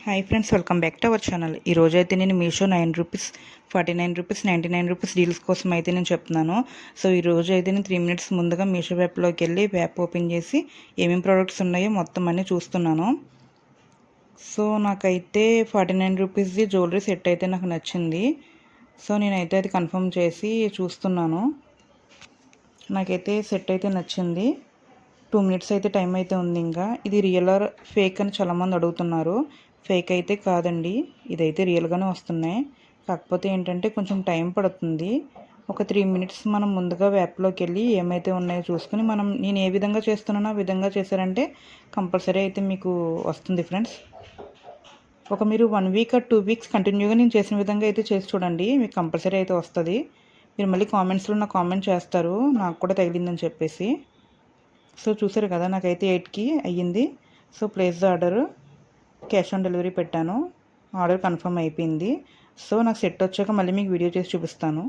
Hi friends, welcome back to our channel. ఈరోజు అయితే నేను మీషో ₹9, ₹49, ₹99 డీల్స్ కోసం అయితే నేను చెప్తున్నాను. సో ఈరోజు అయితే నేను 3 మినిట్స్ ముందుగా మీషో యాప్లోకి వెళ్ళి యాప్ ఓపెన్ చేసి ఏమేమి ప్రోడక్ట్స్ ఉన్నాయో మొత్తం అన్నీ చూస్తున్నాను. సో నాకైతే ₹49 జ్యువెలరీ సెట్ అయితే నాకు నచ్చింది. సో నేనైతే అది కన్ఫర్మ్ చేసి చూస్తున్నాను. నాకైతే సెట్ అయితే నచ్చింది. 2 మినిట్స్ అయితే టైం అయితే ఉంది. ఇంకా ఇది రియల్ ఆర్ ఫేక్ అని చాలామంది అడుగుతున్నారు. ఫేక్ అయితే కాదండి, ఇదైతే రియల్గానే వస్తున్నాయి. కాకపోతే ఏంటంటే కొంచెం టైం పడుతుంది. ఒక 3 మినిట్స్ మనం ముందుగా యాప్లోకి వెళ్ళి ఏమైతే ఉన్నాయో చూసుకుని నేను ఏ విధంగా చేస్తున్నానో ఆ విధంగా చేశారంటే కంపల్సరీ అయితే మీకు వస్తుంది ఫ్రెండ్స్. ఒక మీరు 1 వీక్ ఆర్ 2 వీక్స్ కంటిన్యూగా నేను చేసిన విధంగా అయితే చేసి చూడండి, మీకు కంపల్సరీ అయితే వస్తుంది. మీరు మళ్ళీ కామెంట్స్లో నాకు కామెంట్ చేస్తారు నాకు కూడా తగిలిందని చెప్పేసి. సో చూసారు కదా, నాకైతే 8కి అయ్యింది. So place the order, cash on delivery పెట్టాను. ఆర్డర్ కన్ఫర్మ్ అయిపోయింది. సో నాకు సెట్ వచ్చాక మళ్ళీ మీకు వీడియో చేసి చూపిస్తాను.